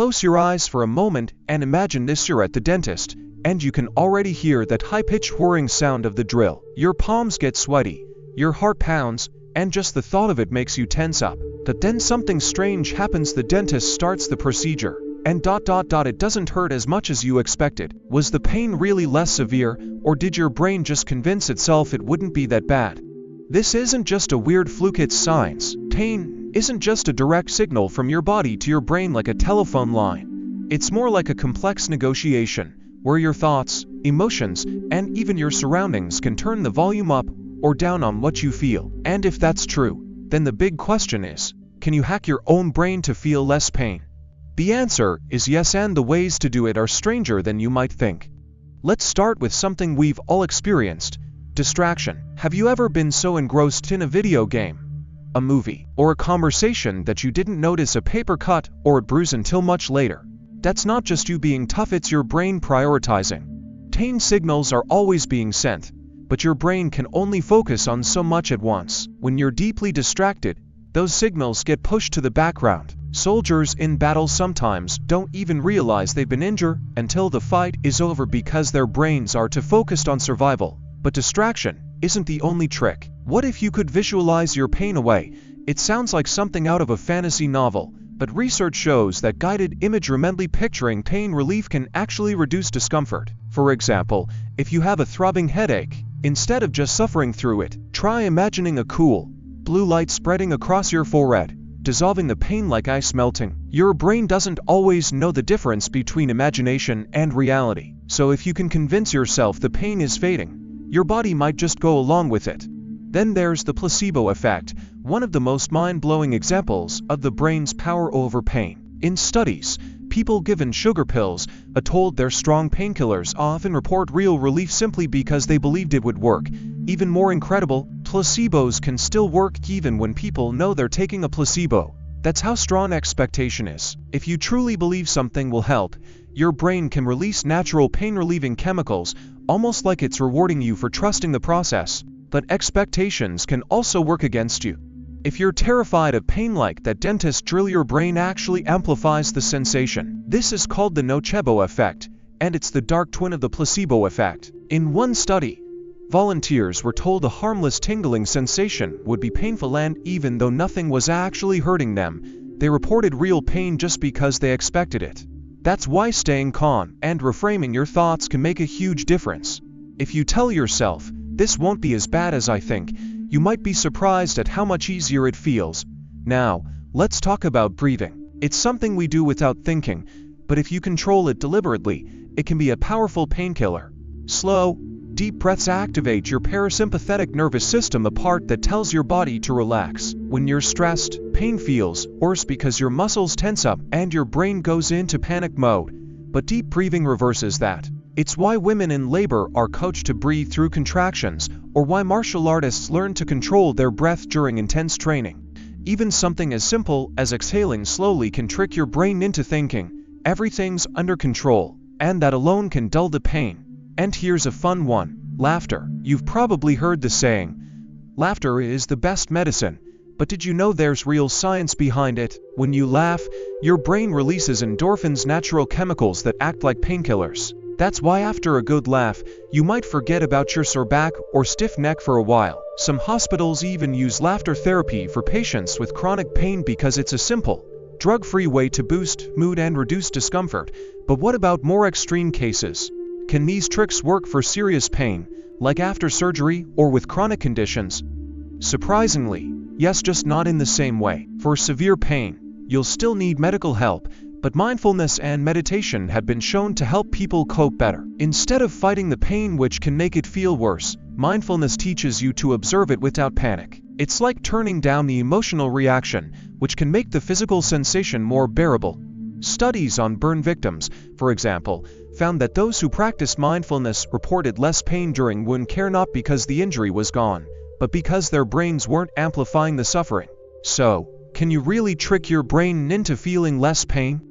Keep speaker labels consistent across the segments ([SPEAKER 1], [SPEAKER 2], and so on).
[SPEAKER 1] Close your eyes for a moment and imagine this: you're at the dentist, and you can already hear that high-pitched whirring sound of the drill. Your palms get sweaty, your heart pounds, and just the thought of it makes you tense up. But then something strange happens. The dentist starts the procedure, and it doesn't hurt as much as you expected. Was the pain really less severe, or did your brain just convince itself it wouldn't be that bad? This isn't just a weird fluke, it's science. Pain isn't just a direct signal from your body to your brain like a telephone line. It's more like a complex negotiation, where your thoughts, emotions, and even your surroundings can turn the volume up or down on what you feel. And if that's true, then the big question is, can you hack your own brain to feel less pain? The answer is yes, and the ways to do it are stranger than you might think. Let's start with something we've all experienced: distraction. Have you ever been so engrossed in a video game, a movie, or a conversation that you didn't notice a paper cut or a bruise until much later? That's not just you being tough, it's your brain prioritizing. Pain signals are always being sent, but your brain can only focus on so much at once. When you're deeply distracted, those signals get pushed to the background. Soldiers in battle sometimes don't even realize they've been injured until the fight is over because their brains are too focused on survival. But distraction isn't the only trick. What if you could visualize your pain away? It sounds like something out of a fantasy novel, but research shows that guided imagery, mentally picturing pain relief, can actually reduce discomfort. For example, if you have a throbbing headache, instead of just suffering through it, try imagining a cool, blue light spreading across your forehead, dissolving the pain like ice melting. Your brain doesn't always know the difference between imagination and reality, so if you can convince yourself the pain is fading, your body might just go along with it. Then there's the placebo effect, one of the most mind-blowing examples of the brain's power over pain. In studies, people given sugar pills, told they're strong painkillers, often report real relief simply because they believed it would work. Even more incredible, placebos can still work even when people know they're taking a placebo. That's how strong expectation is. If you truly believe something will help, your brain can release natural pain-relieving chemicals, almost like it's rewarding you for trusting the process. But expectations can also work against you. If you're terrified of pain like that dentist drill, your brain actually amplifies the sensation. This is called the nocebo effect, and it's the dark twin of the placebo effect. In one study, volunteers were told a harmless tingling sensation would be painful, and even though nothing was actually hurting them, they reported real pain just because they expected it. That's why staying calm and reframing your thoughts can make a huge difference. If you tell yourself, "This won't be as bad as I think," you might be surprised at how much easier it feels. Now, let's talk about breathing. It's something we do without thinking, but if you control it deliberately, it can be a powerful painkiller. Slow, deep breaths activate your parasympathetic nervous system, a part that tells your body to relax. When you're stressed, pain feels worse because your muscles tense up and your brain goes into panic mode. But deep breathing reverses that. It's why women in labor are coached to breathe through contractions, or why martial artists learn to control their breath during intense training. Even something as simple as exhaling slowly can trick your brain into thinking everything's under control, and that alone can dull the pain. And here's a fun one: laughter. You've probably heard the saying, laughter is the best medicine. But did you know there's real science behind it? When you laugh, your brain releases endorphins, natural chemicals that act like painkillers. That's why after a good laugh, you might forget about your sore back or stiff neck for a while. Some hospitals even use laughter therapy for patients with chronic pain because it's a simple, drug-free way to boost mood and reduce discomfort. But what about more extreme cases? Can these tricks work for serious pain, like after surgery or with chronic conditions? Surprisingly, yes, just not in the same way. For severe pain, you'll still need medical help, but mindfulness and meditation have been shown to help people cope better. Instead of fighting the pain, which can make it feel worse, mindfulness teaches you to observe it without panic. It's like turning down the emotional reaction, which can make the physical sensation more bearable. Studies on burn victims, for example, found that those who practiced mindfulness reported less pain during wound care, not because the injury was gone, but because their brains weren't amplifying the suffering. So, can you really trick your brain into feeling less pain?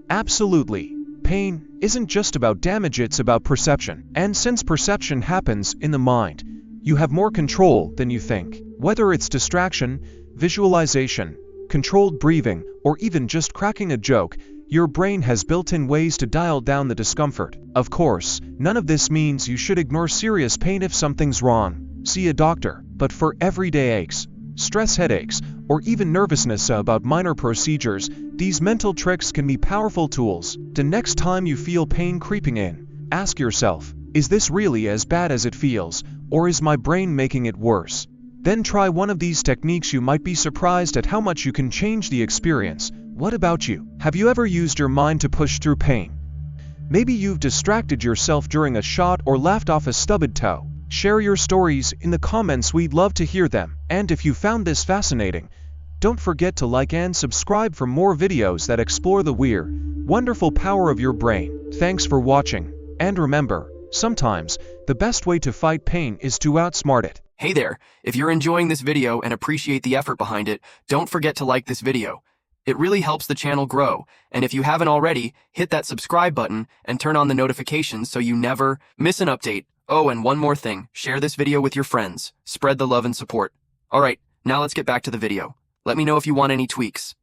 [SPEAKER 1] Absolutely. Pain isn't just about damage, it's about perception. And since perception happens in the mind, you have more control than you think. Whether it's distraction, visualization, controlled breathing, or even just cracking a joke, Your brain has built-in ways to dial down the discomfort. Of course, none of this means you should ignore serious pain if something's wrong. See a doctor. But for everyday aches, stress headaches, or even nervousness about minor procedures, these mental tricks can be powerful tools. The next time you feel pain creeping in, ask yourself, is this really as bad as it feels, or is my brain making it worse? Then try one of these techniques. You might be surprised at how much you can change the experience. What about you? Have you ever used your mind to push through pain? Maybe you've distracted yourself during a shot or laughed off a stubbed toe. Share your stories in the comments, we'd love to hear them. And if you found this fascinating, don't forget to like and subscribe for more videos that explore the weird, wonderful power of your brain. Thanks for watching, and remember, sometimes the best way to fight pain is to outsmart it.
[SPEAKER 2] Hey there, if you're enjoying this video and appreciate the effort behind it, don't forget to like this video. It really helps the channel grow, and if you haven't already, hit that subscribe button and turn on the notifications so you never miss an update. Oh, and one more thing, share this video with your friends. Spread the love and support. Alright, now let's get back to the video. Let me know if you want any tweaks.